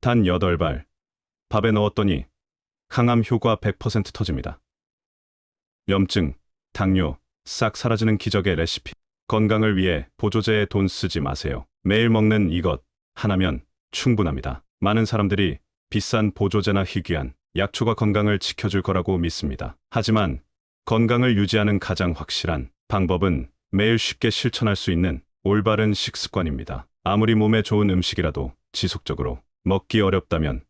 단 8발. 밥에 넣었더니 항암 효과 100% 터집니다. 염증, 당뇨, 싹 사라지는 기적의 레시피. 건강을 위해 보조제에 돈 쓰지 마세요. 매일 먹는 이것 하나면 충분합니다. 많은 사람들이 비싼 보조제나 희귀한 약초가 건강을 지켜줄 거라고 믿습니다. 하지만 건강을 유지하는 가장 확실한 방법은 매일 쉽게 실천할 수 있는 올바른 식습관입니다. 아무리 몸에 좋은 음식이라도 지속적으로 먹기 어렵다면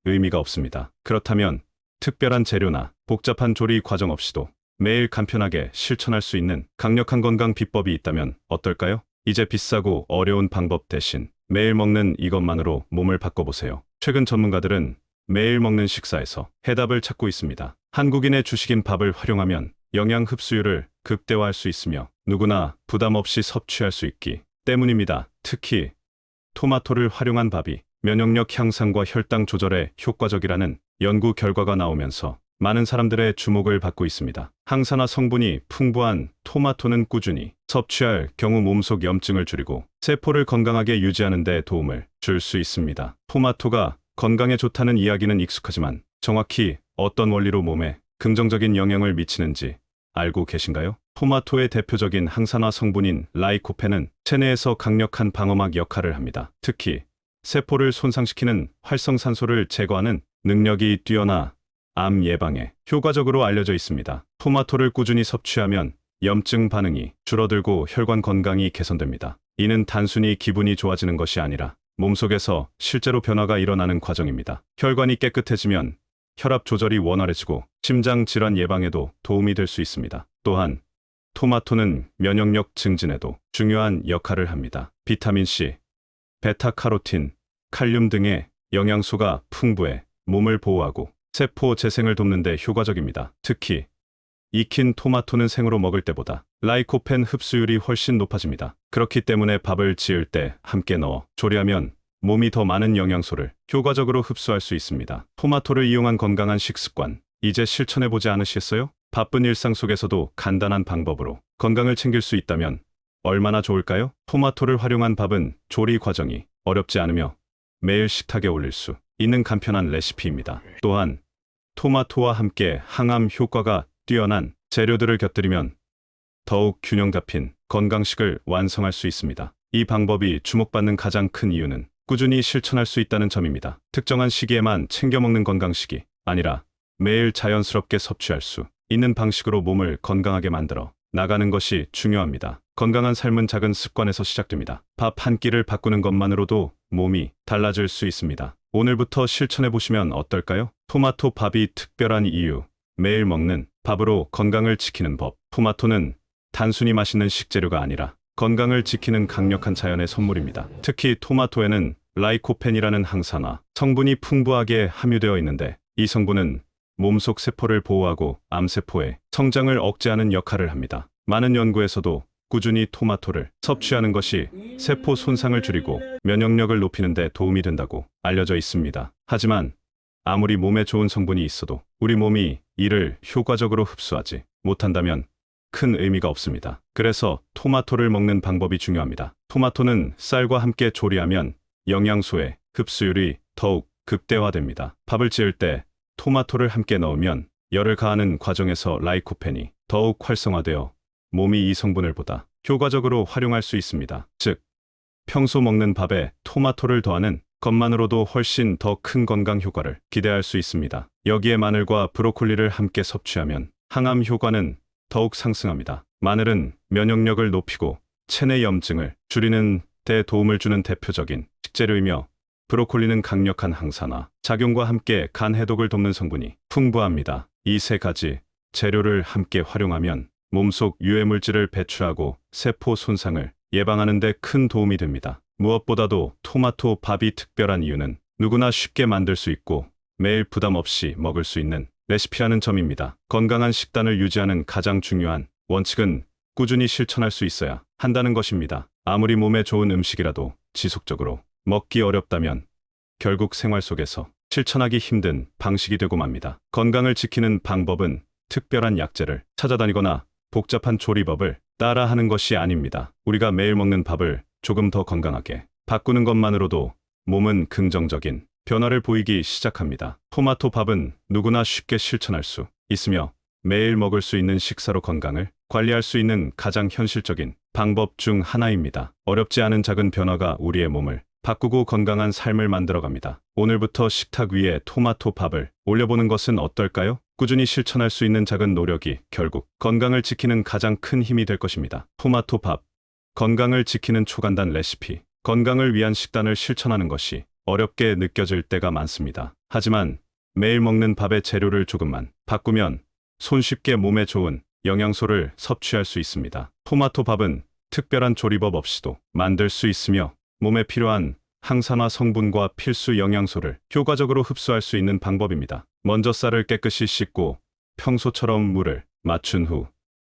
의미가 없습니다. 그렇다면 특별한 재료나 복잡한 조리 과정 없이도 매일 간편하게 실천할 수 있는 강력한 건강 비법이 있다면 어떨까요? 이제 비싸고 어려운 방법 대신 매일 먹는 이것만으로 몸을 바꿔보세요. 최근 전문가들은 매일 먹는 식사에서 해답을 찾고 있습니다. 한국인의 주식인 밥을 활용하면 영양 흡수율을 극대화할 수 있으며 누구나 부담 없이 섭취할 수 있기 때문입니다. 특히 토마토를 활용한 밥이 면역력 향상과 혈당 조절에 효과적이라는 연구 결과가 나오면서 많은 사람들의 주목을 받고 있습니다. 항산화 성분이 풍부한 토마토는 꾸준히 섭취할 경우 몸속 염증을 줄이고 세포를 건강하게 유지하는 데 도움을 줄 수 있습니다. 토마토가 건강에 좋다는 이야기는 익숙하지만 정확히 어떤 원리로 몸에 긍정적인 영향을 미치는지 알고 계신가요? 토마토의 대표적인 항산화 성분인 라이코펜은 체내에서 강력한 방어막 역할을 합니다. 특히 세포를 손상시키는 활성산소를 제거하는 능력이 뛰어나 암 예방에 효과적으로 알려져 있습니다. 토마토를 꾸준히 섭취하면 염증 반응이 줄어들고 혈관 건강이 개선됩니다. 이는 단순히 기분이 좋아지는 것이 아니라 몸속에서 실제로 변화가 일어나는 과정입니다. 혈관이 깨끗해지면 혈압 조절이 원활해지고 심장 질환 예방에도 도움이 될 수 있습니다. 또한 토마토는 면역력 증진에도 중요한 역할을 합니다. 비타민C, 베타카로틴, 칼륨 등의 영양소가 풍부해 몸을 보호하고 세포 재생을 돕는 데 효과적입니다. 특히 익힌 토마토는 생으로 먹을 때보다 라이코펜 흡수율이 훨씬 높아집니다. 그렇기 때문에 밥을 지을 때 함께 넣어 조리하면 몸이 더 많은 영양소를 효과적으로 흡수할 수 있습니다. 토마토를 이용한 건강한 식습관, 이제 실천해보지 않으시겠어요? 바쁜 일상 속에서도 간단한 방법으로 건강을 챙길 수 있다면 얼마나 좋을까요? 토마토를 활용한 밥은 조리 과정이 어렵지 않으며 매일 식탁에 올릴 수 있는 간편한 레시피입니다. 또한 토마토와 함께 항암 효과가 뛰어난 재료들을 곁들이면 더욱 균형 잡힌 건강식을 완성할 수 있습니다. 이 방법이 주목받는 가장 큰 이유는 꾸준히 실천할 수 있다는 점입니다. 특정한 시기에만 챙겨 먹는 건강식이 아니라 매일 자연스럽게 섭취할 수 있는 방식으로 몸을 건강하게 만들어 나가는 것이 중요합니다. 건강한 삶은 작은 습관에서 시작됩니다. 밥 한 끼를 바꾸는 것만으로도 몸이 달라질 수 있습니다. 오늘부터 실천해 보시면 어떨까요? 토마토 밥이 특별한 이유, 매일 먹는 밥으로 건강을 지키는 법. 토마토는 단순히 맛있는 식재료가 아니라 건강을 지키는 강력한 자연의 선물입니다. 특히 토마토에는 라이코펜이라는 항산화 성분이 풍부하게 함유되어 있는데 이 성분은 몸속 세포를 보호하고 암세포의 성장을 억제하는 역할을 합니다. 많은 연구에서도 꾸준히 토마토를 섭취하는 것이 세포 손상을 줄이고 면역력을 높이는 데 도움이 된다고 알려져 있습니다. 하지만 아무리 몸에 좋은 성분이 있어도 우리 몸이 이를 효과적으로 흡수하지 못한다면 큰 의미가 없습니다. 그래서 토마토를 먹는 방법이 중요합니다. 토마토는 쌀과 함께 조리하면 영양소의 흡수율이 더욱 극대화됩니다. 밥을 지을 때 토마토를 함께 넣으면 열을 가하는 과정에서 라이코펜이 더욱 활성화되어 몸이 이 성분을 보다 효과적으로 활용할 수 있습니다. 즉, 평소 먹는 밥에 토마토를 더하는 것만으로도 훨씬 더 큰 건강 효과를 기대할 수 있습니다. 여기에 마늘과 브로콜리를 함께 섭취하면 항암 효과는 더욱 상승합니다. 마늘은 면역력을 높이고 체내 염증을 줄이는 데 도움을 주는 대표적인 식재료이며 브로콜리는 강력한 항산화 작용과 함께 간 해독을 돕는 성분이 풍부합니다. 이 세 가지 재료를 함께 활용하면 몸속 유해물질을 배출하고 세포 손상을 예방하는 데 큰 도움이 됩니다. 무엇보다도 토마토 밥이 특별한 이유는 누구나 쉽게 만들 수 있고 매일 부담 없이 먹을 수 있는 레시피라는 점입니다. 건강한 식단을 유지하는 가장 중요한 원칙은 꾸준히 실천할 수 있어야 한다는 것입니다. 아무리 몸에 좋은 음식이라도 지속적으로 먹기 어렵다면 결국 생활 속에서 실천하기 힘든 방식이 되고 맙니다. 건강을 지키는 방법은 특별한 약재를 찾아다니거나 복잡한 조리법을 따라하는 것이 아닙니다. 우리가 매일 먹는 밥을 조금 더 건강하게 바꾸는 것만으로도 몸은 긍정적인 변화를 보이기 시작합니다. 토마토 밥은 누구나 쉽게 실천할 수 있으며 매일 먹을 수 있는 식사로 건강을 관리할 수 있는 가장 현실적인 방법 중 하나입니다. 어렵지 않은 작은 변화가 우리의 몸을 바꾸고 건강한 삶을 만들어갑니다. 오늘부터 식탁 위에 토마토 밥을 올려보는 것은 어떨까요? 꾸준히 실천할 수 있는 작은 노력이 결국 건강을 지키는 가장 큰 힘이 될 것입니다. 토마토 밥, 건강을 지키는 초간단 레시피. 건강을 위한 식단을 실천하는 것이 어렵게 느껴질 때가 많습니다. 하지만 매일 먹는 밥의 재료를 조금만 바꾸면 손쉽게 몸에 좋은 영양소를 섭취할 수 있습니다. 토마토 밥은 특별한 조리법 없이도 만들 수 있으며 몸에 필요한 항산화 성분과 필수 영양소를 효과적으로 흡수할 수 있는 방법입니다. 먼저 쌀을 깨끗이 씻고 평소처럼 물을 맞춘 후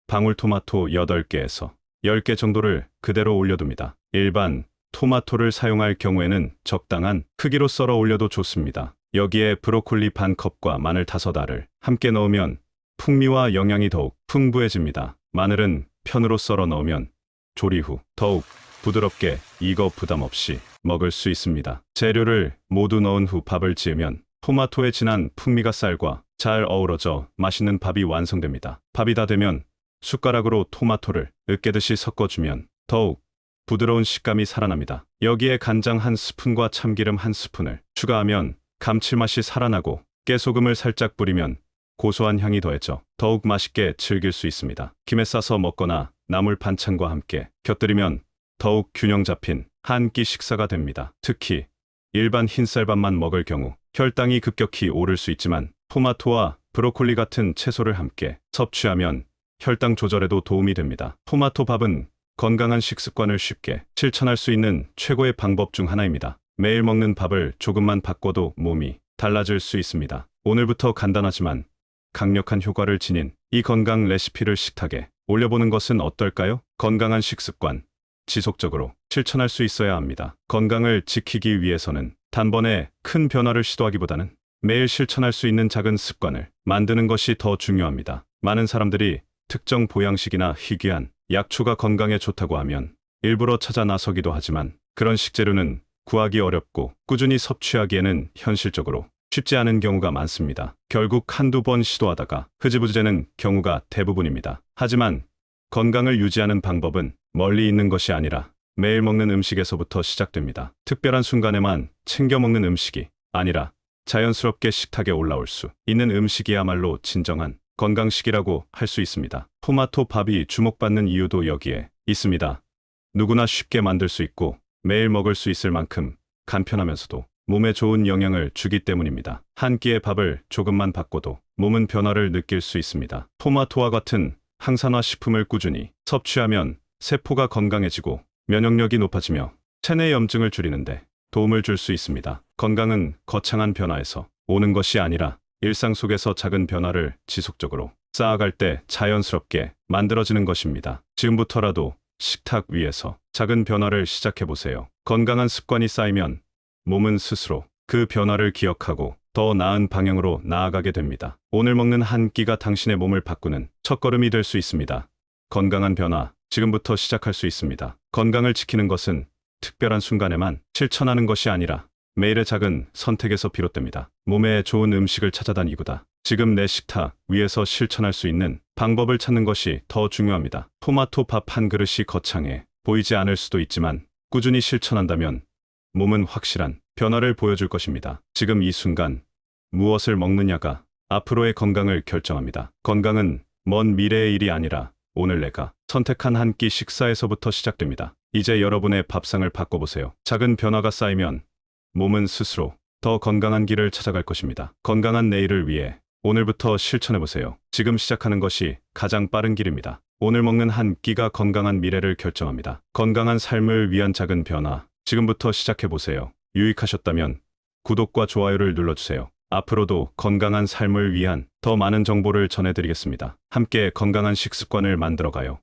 방울토마토 8개에서 10개 정도를 그대로 올려둡니다. 일반 토마토를 사용할 경우에는 적당한 크기로 썰어 올려도 좋습니다. 여기에 브로콜리 반 컵과 마늘 5알을 함께 넣으면 풍미와 영양이 더욱 풍부해집니다. 마늘은 편으로 썰어 넣으면 조리 후 더욱 부드럽게 익어 부담 없이 먹을 수 있습니다. 재료를 모두 넣은 후 밥을 지으면 토마토의 진한 풍미가 쌀과 잘 어우러져 맛있는 밥이 완성됩니다. 밥이 다 되면 숟가락으로 토마토를 으깨듯이 섞어주면 더욱 부드러운 식감이 살아납니다. 여기에 간장 1스푼과 참기름 1스푼을 추가하면 감칠맛이 살아나고 깨소금을 살짝 뿌리면 고소한 향이 더해져 더욱 맛있게 즐길 수 있습니다. 김에 싸서 먹거나 나물 반찬과 함께 곁들이면 더욱 균형 잡힌 한 끼 식사가 됩니다. 특히 일반 흰쌀밥만 먹을 경우 혈당이 급격히 오를 수 있지만 토마토와 브로콜리 같은 채소를 함께 섭취하면 혈당 조절에도 도움이 됩니다. 토마토 밥은 건강한 식습관을 쉽게 실천할 수 있는 최고의 방법 중 하나입니다. 매일 먹는 밥을 조금만 바꿔도 몸이 달라질 수 있습니다. 오늘부터 간단하지만 강력한 효과를 지닌 이 건강 레시피를 식탁에 올려보는 것은 어떨까요? 건강한 식습관, 지속적으로 실천할 수 있어야 합니다. 건강을 지키기 위해서는 단번에 큰 변화를 시도하기보다는 매일 실천할 수 있는 작은 습관을 만드는 것이 더 중요합니다. 많은 사람들이 특정 보양식이나 희귀한 약초가 건강에 좋다고 하면 일부러 찾아 나서기도 하지만 그런 식재료는 구하기 어렵고 꾸준히 섭취하기에는 현실적으로 쉽지 않은 경우가 많습니다. 결국 한두 번 시도하다가 흐지부지 되는 경우가 대부분입니다. 하지만 건강을 유지하는 방법은 멀리 있는 것이 아니라 매일 먹는 음식에서부터 시작됩니다. 특별한 순간에만 챙겨 먹는 음식이 아니라 자연스럽게 식탁에 올라올 수 있는 음식이야말로 진정한 건강식이라고 할 수 있습니다. 토마토 밥이 주목받는 이유도 여기에 있습니다. 누구나 쉽게 만들 수 있고 매일 먹을 수 있을 만큼 간편하면서도 몸에 좋은 영향을 주기 때문입니다. 한 끼의 밥을 조금만 바꿔도 몸은 변화를 느낄 수 있습니다. 토마토와 같은 항산화 식품을 꾸준히 섭취하면 세포가 건강해지고 면역력이 높아지며 체내 염증을 줄이는데 도움을 줄 수 있습니다. 건강은 거창한 변화에서 오는 것이 아니라 일상 속에서 작은 변화를 지속적으로 쌓아갈 때 자연스럽게 만들어지는 것입니다. 지금부터라도 식탁 위에서 작은 변화를 시작해보세요. 건강한 습관이 쌓이면 몸은 스스로 그 변화를 기억하고 더 나은 방향으로 나아가게 됩니다. 오늘 먹는 한 끼가 당신의 몸을 바꾸는 첫걸음이 될 수 있습니다. 건강한 변화, 지금부터 시작할 수 있습니다. 건강을 지키는 것은 특별한 순간에만 실천하는 것이 아니라 매일의 작은 선택에서 비롯됩니다. 몸에 좋은 음식을 찾아다니기보다 지금 내 식탁 위에서 실천할 수 있는 방법을 찾는 것이 더 중요합니다. 토마토 밥 한 그릇이 거창해 보이지 않을 수도 있지만 꾸준히 실천한다면 몸은 확실한 변화를 보여줄 것입니다. 지금 이 순간 무엇을 먹느냐가 앞으로의 건강을 결정합니다. 건강은 먼 미래의 일이 아니라 오늘 내가 선택한 한 끼 식사에서부터 시작됩니다. 이제 여러분의 밥상을 바꿔보세요. 작은 변화가 쌓이면 몸은 스스로 더 건강한 길을 찾아갈 것입니다. 건강한 내일을 위해 오늘부터 실천해보세요. 지금 시작하는 것이 가장 빠른 길입니다. 오늘 먹는 한 끼가 건강한 미래를 결정합니다. 건강한 삶을 위한 작은 변화, 지금부터 시작해보세요. 유익하셨다면 구독과 좋아요를 눌러주세요. 앞으로도 건강한 삶을 위한 더 많은 정보를 전해드리겠습니다. 함께 건강한 식습관을 만들어가요.